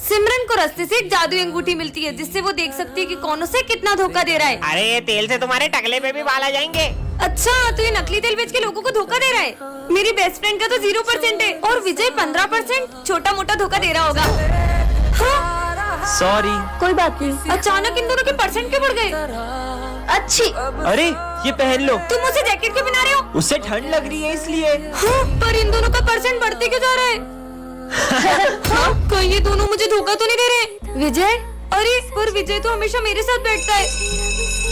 सिमरन को रास्ते से एक जादुई अंगूठी मिलती है जिससे वो देख सकती है कि कौन उसे कितना धोखा दे रहा है। अरे ये तेल से तुम्हारे टकले पे भी बाल आ जाएंगे। अच्छा, तो ये नकली तेल बेच के लोगों को धोखा दे रहा है। मेरी बेस्ट फ्रेंड का तो 0% है और विजय 15%। छोटा मोटा धोखा दे रहा होगा। हाँ? सॉरी। कोई बात नहीं। अचानक इन दोनों के परसेंट क्यों बढ़ गए? अच्छी। अरे ये पहन लो। तुम उसे जैकेट क्यों पहना रहे हो? उससे ठंड लग रही है इसलिए। हाँ, पर इन दोनों का परसेंट बढ़ते क्यों जा रहा है? हाँ, कहीं ये दोनों मुझे धोखा तो नहीं दे रहे? विजय? अरे पर विजय तो हमेशा मेरे साथ बैठता है।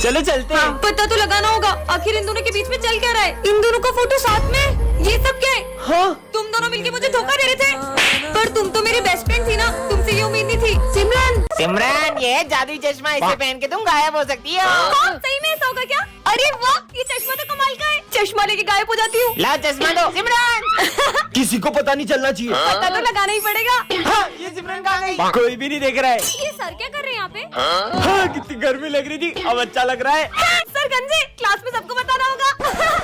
चलो चलते हैं। पता तो लगाना होगा आखिर इन दोनों के बीच में चल क्या रहा है। इन दोनों का फोटो साथ में, ये सब क्या है? हाँ? तुम दोनों मिलके मुझे धोखा दे रहे थे। पर तुम तो मेरी बेस्ट फ्रेंड थी ना, तुमसे ये उम्मीद नहीं थी। सिमरन, सिमरन ये जादुई चश्मा, इसे पहन के तुम गायब हो सकती हो। कौन सही में ऐसा होगा क्या? अरे वाह, ये चश्मा तो कमाल का है। चश्मा लेके गायब हो जाती हूँ। ला चश्मा दो सिमरन। किसी को पता नहीं चलना चाहिए। पता तो लगाना ही पड़ेगा। हाँ, ये सिमरन कहाँ गई? कोई भी नहीं देख रहा है। ये सर क्या कर रहे हैं यहाँ पे? हाँ, कितनी गर्मी लग रही थी, अब अच्छा लग रहा है। सर गंजे, क्लास में सबको बताना होगा।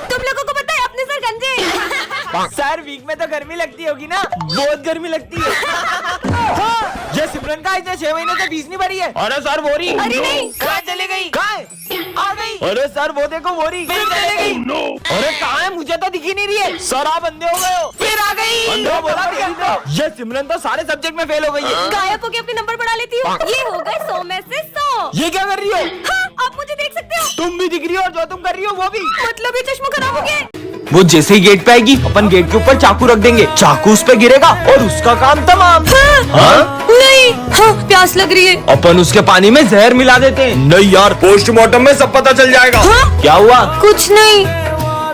तुम लोगों को पता है अपने सर गंजे। सर वीक में तो गर्मी लगती होगी ना? बहुत गर्मी लगती है। हाँ, ये सिमरन का इतने 6 महीने से फीस नहीं भरी है। अरे सर बोरी। अरे नहीं। कहाँ चली गई? कहाँ है? आ गई। अरे सर वो देखो बोरी फिर चली गई। अरे कहाँ है? मुझे तो दिखी नहीं रही है। सर आप अंधे हो गए हो। फिर आ गई। अंधे बोला नहीं। ये सिमरन तो सारे सब्जेक्ट में फेल हो गई है। गायब होके अपने नंबर बढ़ा लेती हूँ। ये हो गए 100 में से 100। ये क्या कर रही हो? हाँ, आप मुझे देख सकते हो। तुम भी दिख रही हो और जो तुम कर रही हो वो भी। मतलब ये चश्मा खराब हो गया। वो जैसे ही गेट पे आएगी अपन गेट के ऊपर चाकू रख देंगे, चाकू उस पे गिरेगा और उसका काम तमाम। हाँ? नहीं। हाँ, प्यास लग रही है। अपन उसके पानी में जहर मिला देते हैं। नहीं यार, पोस्टमार्टम में सब पता चल जाएगा। हाँ? क्या हुआ? कुछ नहीं।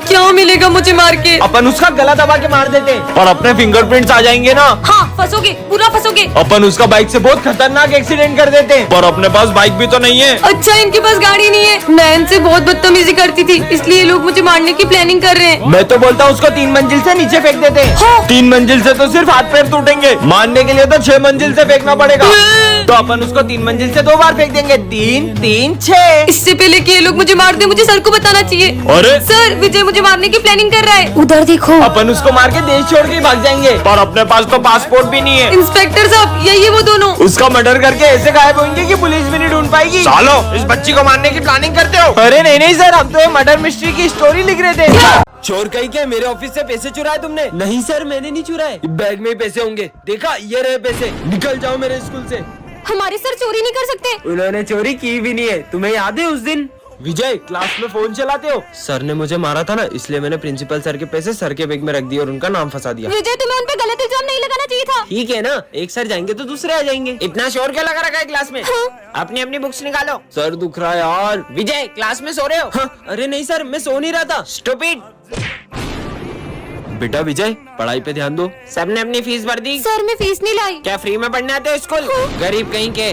क्या मिलेगा मुझे मार के? अपन उसका गला दबा के मार देते हैं और अपने फिंगरप्रिंट्स आ जाएंगे ना। हाँ, फंसोगे, पूरा फंसोगे। अपन उसका बाइक से बहुत खतरनाक एक्सीडेंट कर देते हैं, पर अपने पास बाइक भी तो नहीं है। अच्छा, इनके पास गाड़ी नहीं है। मैं इनसे बहुत बदतमीजी करती थी, इसलिए ये लोग मुझे मारने की प्लानिंग कर रहे हैं। मैं तो बोलता हूँ उसको 3 मंजिल से नीचे फेंक देते हैं। हाँ। 3 मंजिल से तो सिर्फ हाथ पैर टूटेंगे, मारने के लिए तो 6 मंजिल से फेंकना पड़ेगा। तो अपन उसको 3 मंजिल से 2 बार फेंक देंगे। 3 3 6। इससे पहले कि ये लोग मुझे मार दे, मुझे सर को बताना चाहिए। अरे सर, विजय मुझे मारने की प्लानिंग कर रहा है। उधर देखो। अपन उसको मार के देश छोड़ के भाग जाएंगे, पर अपने पास तो पासपोर्ट भी नहीं है। इंस्पेक्टर साहब, यही है वो दोनों। उसका मर्डर करके ऐसे गायब होंगे कि पुलिस भी नहीं ढूंढ पाएगी। सालो, इस बच्ची को मारने की प्लानिंग करते हो? अरे नहीं नहीं सर, हम तो ये मर्डर मिस्ट्री की स्टोरी लिख रहे थे। चोर कहीं क्या मेरे ऑफिस से पैसे चुराए तुमने? नहीं सर, मैंने नहीं चुराए। बैग में ही पैसे होंगे। देखा, ये रहे पैसे। निकल जाओ मेरे स्कूल से। हमारे सर चोरी नहीं कर सकते। उन्होंने चोरी की भी नहीं है। तुम्हें याद है उस दिन? विजय, क्लास में फोन चलाते हो? सर ने मुझे मारा था ना, इसलिए मैंने प्रिंसिपल सर के पैसे सर के बैग में रख दिए और उनका नाम फंसा दिया। विजय, तुम्हें उन पे गलत इल्जाम नहीं लगाना चाहिए था। ठीक है ना, एक सर जाएंगे तो दूसरे आ जाएंगे। इतना शोर क्या लगा रखा है क्लास में? हाँ। अपनी अपनी बुक्स निकालो। सर दुख रहा है यार। विजय, क्लास में सो रहे हो? हाँ, अरे नहीं सर, मैं सो नहीं रहा था। स्टूपिड। बेटा विजय, पढ़ाई पे ध्यान दो। सबने अपनी फीस भर दी? सर, मैं फीस नहीं लाई। क्या फ्री में पढ़ने आते हो स्कूल? गरीब कहीं के।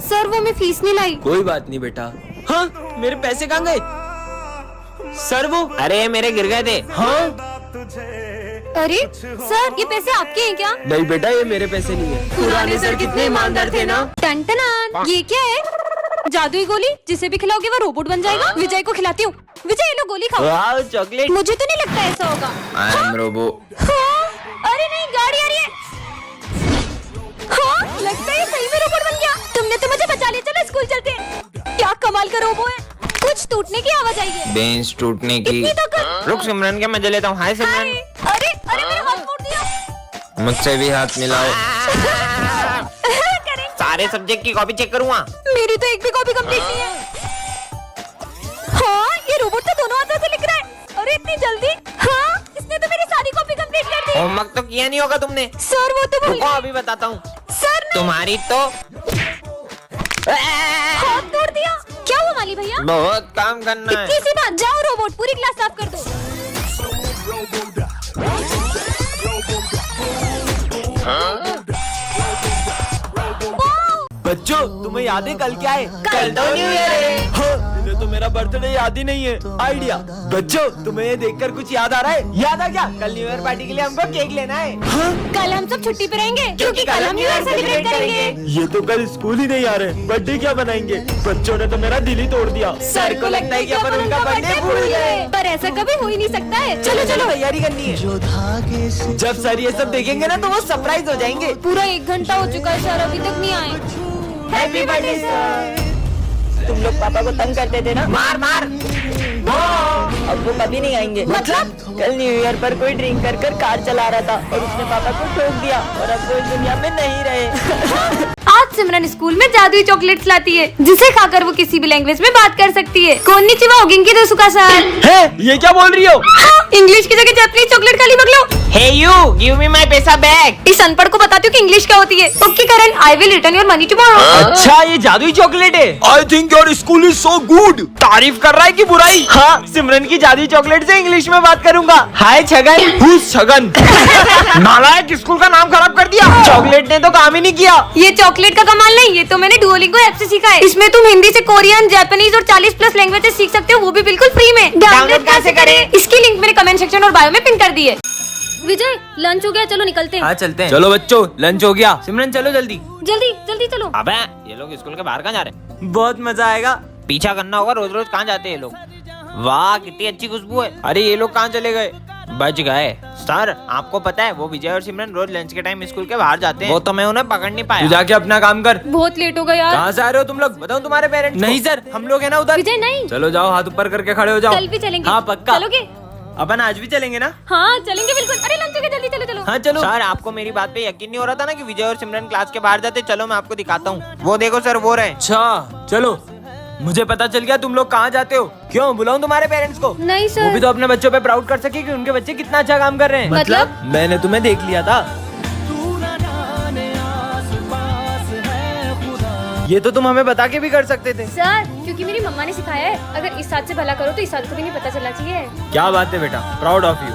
सर, वो मैं फीस नहीं लाई। कोई बात नहीं बेटा। हाँ, मेरे पैसे कहाँ गए? सर वो, अरे मेरे गिर गए थे। हाँ? अरे सर, ये पैसे आपके हैं क्या? नहीं बेटा, ये मेरे पैसे नहीं है। पुराने सर कितने ईमानदार थे ना। टन-टनान, ये क्या है? जादुई गोली, जिसे भी खिलाओगे वो रोबोट बन जाएगा। विजय को खिलाती हूँ। विजय, लो गोली खाओ। वाह, चॉकलेट। मुझे तो नहीं लगता ऐसा होगा। I am robo. हाँ? अरे नहीं, गाड़ी आ रही है। हाँ, लगता है ये सही में रोबोट बन गया। तुमने तो मुझे बचा लिया। चलो स्कूल चलते हैं। क्या कमाल का रोबो है। कुछ टूटने की आवाज आई है। बेंच टूटने की। इतनी ताकत। रुक सिमरन के मजे लेता हूँ। हाय हाय। सिमरन। अरे अरे, मेरा हाथ मोड़ दिया। मुझसे भी हाथ मिलाओ। करें। सारे सब्जेक्ट की कॉपी चेक करूँगा। मेरी तो एक भी कॉपी कंप्लीट नहीं है। हाँ, ये रोबोट तो दोनों हाथों से लिख रहा है। अरे इतनी जल्दी? हाँ, इसने तो मेरी सारी कॉपी कंप्लीट कर दी। होमवर्क तो किया नहीं होगा तुमने। सर, वो तो भूल रुको, गए। अभी बताता हूँ। सर ने तुम्हारी तो हाथ तोड़ दिया। क्या हुआ माली भैया? बहुत काम करना है। इतनी सी बात। जाओ रोबोट, पूरी क्लास साफ कर दो। बच्चों, तुम्हें याद है कल क्या है? कल तो न्यू ईयर है। हाँ, मैंने तो तो मेरा बर्थडे याद ही नहीं है। आइडिया। बच्चों, तुम्हें ये देखकर कुछ याद आ रहा है? याद आ क्या? कल न्यू ईयर पार्टी के लिए हमको केक लेना है। हाँ? कल हम सब छुट्टी पे रहेंगे क्योंकि कल हम न्यू ईयर सेलिब्रेट करेंगे। ये तो कल स्कूल ही नहीं आ रहे, बर्थडे क्या बनाएंगे? बच्चों ने तो मेरा दिल ही तोड़ दिया। सर को लगता है कि अपन उनका बर्थडे भूल गए। पर ऐसा कभी हो ही नहीं सकता है। चलो चलो तैयारी करनी है। जब सर ये सब देखेंगे ना तो वो सरप्राइज हो जाएंगे। पूरा 1 घंटा हो चुका है सर, अभी तक नहीं आए। Happy birthday sir. तुम लोग पापा को तंग करते थे ना, मार मार। अब वो कभी नहीं आएंगे। मतलब? कल न्यू ईयर पर कोई ड्रिंक कर कर कार चला रहा था और उसने पापा को ठोक दिया और अब वो इस दुनिया में नहीं रहे। आज सिमरन स्कूल में जादुई चॉकलेट्स लाती है जिसे खाकर वो किसी भी लैंग्वेज में बात कर सकती है। कोन्निचिवा ओगिंकी दोसुका सर। है? ये क्या बोल रही हो? इंग्लिश की जगह जापानीज चॉकलेट खाली बगलो। हे यू, गिव मी माय पैसा बैक। इस अनपढ़ को बताती हूँ कि इंग्लिश क्या होती है। Okay Karan, I will return your money tomorrow. अच्छा, ये जादुई चॉकलेट है। I think your school is so good. तारीफ कर रहा है कि बुराई? हाँ, सिमरन की जादुई चॉकलेट से इंग्लिश में बात करूंगा। हाय छगन। Who's छगन? नालायक, स्कूल का नाम खराब कर दिया। चॉकलेट ने तो काम ही नहीं किया। ये चॉकलेट का कमाल नहीं, ये तो मैंने डुओलिंगो ऐप से सीखा है। इसमें तुम हिंदी से कोरियन, जापानीज और 40+ लैंग्वेजेस सीख सकते हो, वो भी बिल्कुल फ्री में। डाउनलोड कैसे करें? इसकी लिंक मेरे कमेंट सेक्शन और बायो में पिन कर दी है। विजय, लंच हो गया, चलो निकलते हैं। हाँ चलते हैं। चलो बच्चों, लंच हो गया। सिमरन चलो जल्दी। जल्दी जल्दी चलो। अबे ये लोग स्कूल के बाहर कहाँ जा रहे हैं? बहुत मजा आएगा। पीछा करना होगा, रोज रोज कहाँ जाते हैं ये लोग? वाह कितनी अच्छी खुशबू है। अरे ये लोग कहाँ चले गए? बच गए। सर आपको पता है वो विजय और सिमरन रोज लंच के टाइम स्कूल के बाहर जाते हैं। वो तो मैं उन्हें पकड़ नहीं तू पाया। जाके अपना काम कर। बहुत लेट हो गया यार। कहाँ से आ रहे हो तुम लोग? बताओ तुम्हारे पेरेंट्स। नहीं सर, हम लोग है ना उधर। विजय नहीं, चलो जाओ, हाथ ऊपर करके खड़े हो जाओ। कल भी चलेंगे। हाँ पक्का। चलोगे? अपन आज भी चलेंगे ना? हाँ चलेंगे बिल्कुल। अरे लंच हो गया, जल्दी चलो चलो। हाँ चलो। सर आपको मेरी बात पे यकीन नहीं हो रहा था ना कि विजय और सिमरन क्लास के बाहर जाते? चलो मैं आपको दिखाता हूँ। वो देखो सर, वो रहे। अच्छा चलो, मुझे पता चल गया तुम लोग कहाँ जाते हो। क्यों बुलाऊं तुम्हारे पेरेंट्स को? नहीं वो भी सर। तो अपने बच्चों पे प्राउड कर सके कि उनके बच्चे कितना अच्छा काम कर रहे हैं। मतलब? मैंने तुम्हें देख लिया था। ये तो तुम हमें बता के भी कर सकते थे। सर क्योंकि मेरी मम्मा ने सिखाया है, अगर इस साथ से भला करो तो इस साथ को भी नहीं पता चलना चाहिए। क्या बात है बेटा, प्राउड ऑफ यू।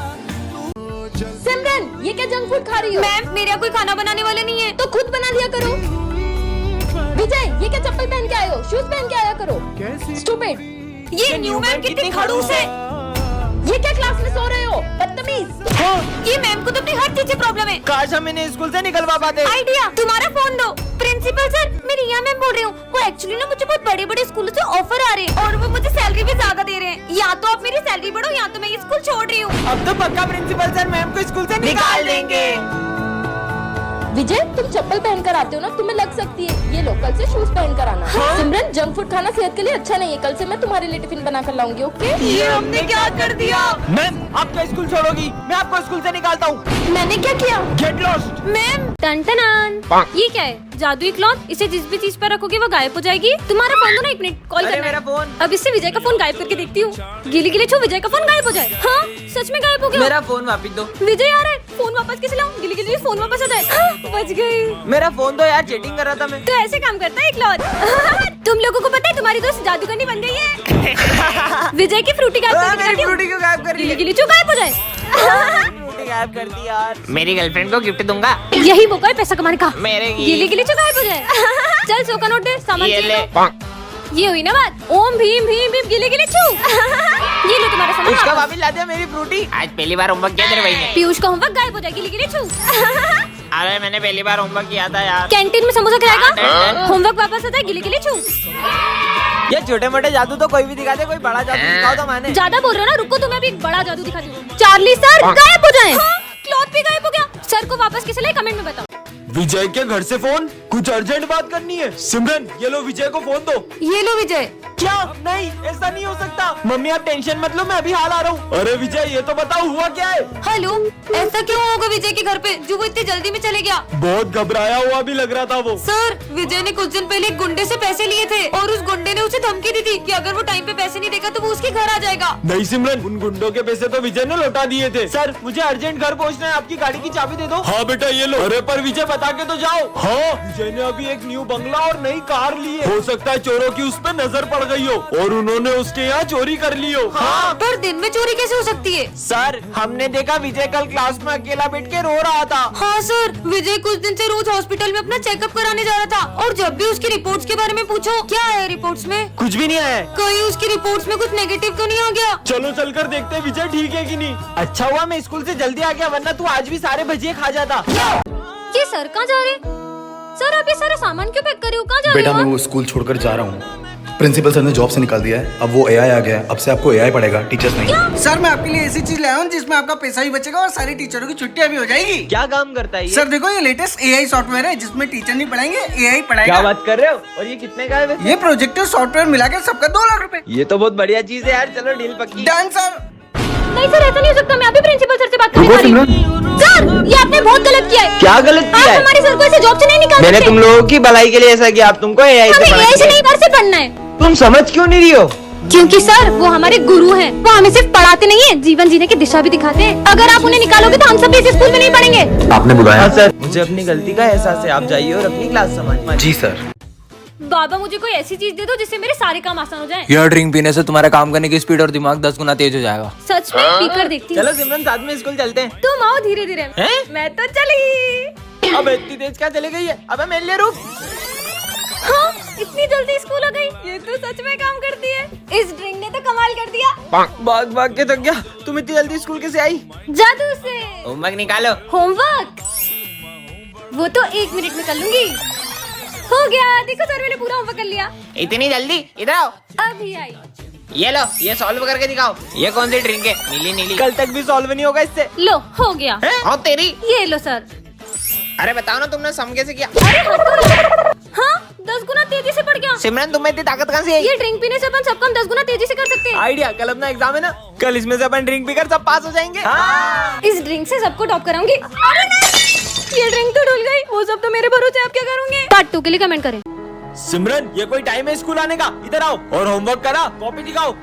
सिमरन, ये क्या जंक फूड खा रही हो? मैम मेरे यहाँ कोई खाना बनाने वाले नहीं है, तो खुद बना दिया करो। विजय, ये क्या चप्पल पहन के आए हो? शूज पहन के आया करो। स्टूपिड। ये न्यू मैम कितनी खड़ूस है। ये क्या क्लास में सो रहे हो? बदतमीज। ये मैम को तो अपनी हर चीज से प्रॉब्लम है। काश हम इन्हें स्कूल से निकलवा पाते। आइडिया, तुम्हारा फोन दो। प्रिंसिपल सर, मैं रिया मैम बोल रही हूँ। वो एक्चुअली ना मुझे बहुत बड़े बड़े स्कूलों से ऑफर आ रहे हैं और वो मुझे सैलरी भी ज्यादा दे रहे हैं। या तो आप मेरी सैलरी बढ़ो या तो मैं ये स्कूल छोड़ रही हूँ। अब तो पक्का प्रिंसिपल सर मैम को स्कूल से निकाल देंगे। विजय, तुम चप्पल पहन कर आते हो ना, तुम्हें लग सकती है। ये लो, कल से शूज पहन कर आना। सिमरन, जंक फूड खाना सेहत के लिए अच्छा नहीं है। कल से मैं तुम्हारे लिए टिफिन बना कर लाऊंगी। ओके? ये हमने क्या कर दिया? मैम आप क्या स्कूल छोड़ोगी? मैं आपको स्कूल से निकालता हूँ। मैंने क्या किया? Get lost. मैम टन ये क्या है? जादुई क्लॉथ, इसे जिस भी चीज पर रखोगे वो गायब हो जाएगी। तुम्हारा फोन दो ना, 1 मिनट कॉल अरे करना है। मेरा फोन। अब इससे विजय का फोन गायब करके देखती हूँ। गिली गिली छो, विजय का फोन गायब हो जाए। हाँ सच में गायब हो गया। मेरा फोन वापस दो। विजय आ रहा है, फोन वापस कैसे लाऊं? गिली गिली फोन वापस आ जाए। हाँ, बच गई। मेरा फोन दो यार, चीटिंग कर रहा था मैं। तो ऐसे काम करता है क्लॉथ। तुम लोगों को पता है तुम्हारी दोस्त जादूगरनी बन गई है। विजय की फ्रूटी गायब करके मेरी जाती हूँ। फ्रूटी क्यों गायब कर गिली दी? गिली छो गायब हो जाए। फ्रूटी गायब कर दी यार। मेरी गर्लफ्रेंड को गिफ्ट दूंगा। यही मौका है पैसा कमाने का। मेरे गिली गिली छो गायब हो जाए। चल 100 का नोट दे, सामान ये चाहिए ले। तो। ये हुई ना बात। ओम भीम भीम भीम गिली गिली छू। ये लो तुम्हारा सामान उसका वापस। वापिस ला दिया मेरी फ्रूटी। आज पहली बार होमवर्क किया तेरे भाई ने। पीयूष का होमवर्क गायब हो जाए, गिली गिली छू। अरे मैंने पहली बार होमवर्क किया था यार। कैंटीन में समोसा खिलाएगा, हाँ। होमवर्क वापस आता है, गिली गिली छू। ये छोटे मोटे जादू तो कोई भी दिखा दे, कोई बड़ा जादू दिखाओ तो माने। ज्यादा बोल रहे हो ना, रुको तुम्हें अभी एक बड़ा जादू दिखाती हूँ। चार्ली सर गायब हो जाए। क्लॉथ भी गायब हो गया। सर को वापस किसे लाए कमेंट में बताओ। विजय के घर से फोन, कुछ अर्जेंट बात करनी है। सिमरन ये लो, विजय को फोन दो। ये लो विजय। क्या? नहीं ऐसा नहीं हो सकता। मम्मी आप टेंशन मत लो, मैं अभी हाल आ रहा हूँ। अरे विजय ये तो बताओ हुआ क्या है? हेलो, ऐसा क्यों होगा विजय के घर पे जो वो इतनी जल्दी में चले गया? बहुत घबराया हुआ भी लग रहा था वो। सर विजय ने कुछ दिन पहले एक गुंडे से पैसे लिए थे और उस गुंडे ने उसे धमकी दी थी कि अगर वो टाइम पे पैसे नहीं देगा तो वो उसके घर आ जाएगा। नहीं सिमरन, उन गुंडों के पैसे तो विजय ने लौटा दिए थे। सर मुझे अर्जेंट घर पहुंचना है, आपकी गाड़ी की चाबी दे दो। हाँ बेटा ये लो। अरे पर विजय बता के तो जाओ। हाँ विजय ने अभी एक न्यू बंगला और नई कार ली है। हो सकता है चोरों की उस पर नजर पड़ गई हो और उन्होंने उसके यहाँ चोरी कर ली हो। हाँ, पर दिन में चोरी कैसे हो सकती है? सर हमने देखा विजय कल क्लास में अकेला बैठ के रो रहा था। हाँ सर, विजय कुछ दिन से रोज हॉस्पिटल में अपना चेकअप कराने जा रहा था और जब भी उसकी रिपोर्ट्स के बारे में पूछो, क्या है रिपोर्ट्स में? कुछ भी नहीं है। कहीं उसकी रिपोर्ट्स में कुछ नेगेटिव तो नहीं आ गया? चलो चलकर देखते हैं विजय ठीक है कि नहीं। अच्छा हुआ मैं स्कूल से जल्दी आ गया, वरना तू आज भी सारे भजिए खा जाता। ये सर कहाँ जा रहे? सर आप ये सारा सामान क्यों पैक कर रहे हो? कहाँ जा रहे बेटा हो? मैं वो स्कूल छोड़कर जा रहा हूँ। प्रिंसिपल सर ने जॉब से निकाल दिया है, अब वो एआई आ गया है। अब से आपको एआई पढ़ेगा, टीचर्स नहीं। सर मैं आपके लिए ऐसी चीज लाया हूँ जिसमें आपका पैसा भी बचेगा और सारी टीचरों की छुट्टियां भी हो जाएगी। क्या काम करता है ये? सर देखो ये लेटेस्ट एआई सॉफ्टवेयर है जिसमें टीचर नहीं पढ़ाएंगे, एआई पढ़ाएगा। क्या बात कर रहे हो? और ये कितने का है वैसे? ये प्रोजेक्टर सॉफ्टवेयर मिला के सबका 2 लाख रुपए। ये तो बहुत बढ़िया चीज है यार, चलो डील पक्की। Done sir. नहीं सर, ऐसा नहीं हो सकता। मैं अभी प्रिंसिपल सर से बात करने वाली हूँ। सर ये आपने बहुत गलत किया है। क्या गलत आप किया है? हमारे सर को ऐसे जॉब से नहीं निकाल मैंने सकते। तुम लोगों की भलाई के लिए ऐसा किया, अब तुमको एआई हमें से एआई से नहीं, घर से पढ़ना है। तुम समझ क्यों नहीं रही हो? क्योंकि सर वो हमारे गुरु हैं। वो हमें सिर्फ पढ़ाते नहीं है, जीवन जीने की दिशा भी दिखाते हैं। अगर आप उन्हें निकालोगे तो हम सब भी इस स्कूल में नहीं पढ़ेंगे। आपने बुलाया? हाँ सर, मुझे अपनी गलती का एहसास है। आप जाइए और अपनी क्लास संभालिए। जी सर। बाबा मुझे कोई ऐसी चीज दे दो जिससे मेरे सारे काम आसान हो जाएं। यह ड्रिंक पीने से तुम्हारा काम करने की स्पीड और दिमाग 10 गुना तेज हो जाएगा। सच में पीकर देखती हूँ। चलो सिमरन साथ में स्कूल चलते हैं। तुम आओ धीरे धीरे। हैं? मैं तो चली। अब इतनी तेज क्या चली गई है? अबे मेरे लिए रुक। हाँ, इतनी जल्दी स्कूल हो गई। ये तो सच में काम करती है। इस ड्रिंक ने तो कमाल कर दिया। भाग भाग के थक गया। तुम इतनी जल्दी स्कूल कैसे आई? जादू से। होमवर्क निकालो। होमवर्क वो तो 1 मिनट में कर लूंगी। हो गया, देखो सर मैंने पूरा होमवर्क कर लिया। इतनी जल्दी? इधर आओ। अभी आई। ये लो, ये सॉल्व करके दिखाओ। ये कौन सी ड्रिंक है? नीली नीली। कल तक भी सॉल्व नहीं होगा इससे। लो हो गया। हाँ तेरी। ये लो सर। अरे बताओ ना तुमने सम कैसे किया? अरे हाँ 10 गुना तेजी से बढ़ गया। सिमरन तुम्हें इतनी ताकत कहाँ से आई? ये ड्रिंक पीने से अपन सब काम 10 गुना तेजी से कर सकते हैं। आइडिया, कल अपना एग्जाम है ना, कल इसमें से अपन ड्रिंक पीकर सब पास हो जाएंगे। हाँ। इस ड्रिंक से सबको टॉप कराऊंगी। अरे नहीं, ये ड्रिंक तो डुल गई। वो सब तो मेरे भरोसे, आप क्या करोगे? पार्ट 2 के लिए कमेंट करें। सिमरन ये कोई टाइम है स्कूल आने का? इधर आओ और होमवर्क करा, कॉपी दिखाओ।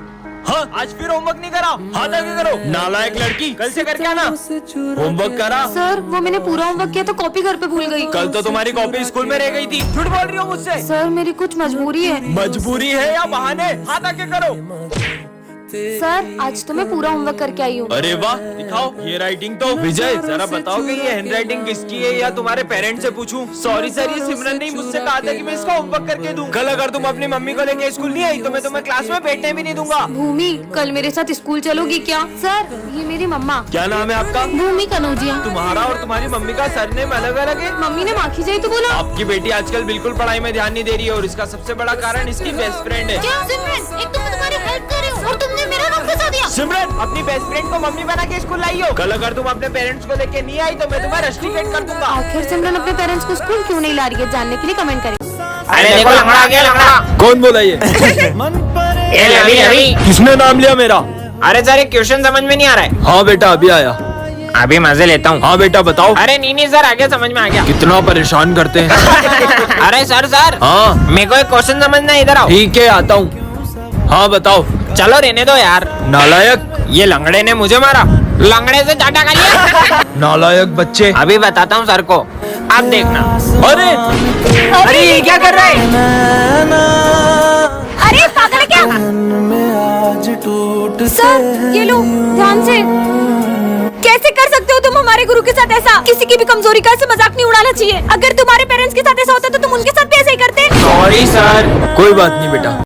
हाँ आज फिर होमवर्क नहीं करा, हाथ आगे करो। नालायक लड़की, कल से करके आना। होमवर्क करा। सर वो मैंने पूरा होमवर्क किया तो कॉपी घर पे भूल गई। कल तो तुम्हारी कॉपी स्कूल में रह गई थी। झूठ बोल रही हो मुझसे। सर मेरी कुछ मजबूरी है। मजबूरी है या बहाने? हाथ आगे करो। सर आज तो मैं पूरा होमवर्क करके आई हूँ। अरे वाह, दिखाओ ये राइटिंग तो। विजय जरा बताओ कि ये हैंड राइटिंग किसकी है या तुम्हारे पेरेंट्स से पूछूं? सॉरी सर, ये सिमरन ने मुझसे कहा था कि मैं इसका होमवर्क करके दूं। कल अगर तुम अपनी मम्मी को लेके स्कूल नहीं आई तो मैं तुम्हें क्लास में बैठने भी नहीं दूंगा। भूमि कल मेरे साथ स्कूल चलोगी क्या? सर ये मेरी मम्मा। क्या नाम है आपका? भूमि कनौजिया। तुम्हारा और तुम्हारी मम्मी का सरनेम अलग अलग है? मम्मी ने माखी जाई तो बोला। आपकी बेटी आजकल बिल्कुल पढ़ाई में ध्यान नहीं दे रही है और इसका सबसे बड़ा कारण इसकी बेस्ट फ्रेंड है। क्या सिमरन, एक तो मैं तुम्हारी हेल्प कर रही हूँ और तुमने मेरा नाम फंसा दिया। सिमरन अपनी बेस्ट फ्रेंड को मम्मी बना के स्कूल लाई हो। कल अगर तुम अपने पेरेंट्स को लेके नहीं आई तो मैं तुम्हें रस्टिकेट कर दूंगा। आखिर सिमरन अपने पेरेंट्स को स्कूल क्यों नहीं ला रही है, जानने के लिए कमेंट करें। अरे देखो लंगड़ा आ गया, लंगड़ा। कौन बोला ये? ये अभी अभी। किसने नाम लिया मेरा? अरे सर एक क्वेश्चन समझ में नहीं आ रहा है। हाँ बेटा अभी आया। अभी मजे लेता हूँ। हाँ बेटा बताओ। अरे नहीं सर, आगे समझ में आ गया। कितना परेशान करते हैं। अरे सर हाँ मेरे को एक क्वेश्चन समझना है, इधर आओ। ठीक है आता हूँ। हाँ बताओ। चलो रहने दो यार। नालायक, ये लंगड़े ने मुझे मारा, लंगड़े से चाटा खा लिया। नालायक बच्चे। अभी बताता हूँ सर को, आप देखना। अरे ये क्या कर रहे हैं? अरे पागल है क्या? सर ये लो ध्यान से। कैसे कर सकते हो तुम हमारे गुरु के साथ ऐसा? किसी की भी कमजोरी का ऐसे मजाक नहीं उड़ाना चाहिए। अगर तुम्हारे पेरेंट्स के साथ ऐसा होता तो तुम उनके साथ भी ऐसा ही करते। Sorry sir. कोई बात नहीं बेटा।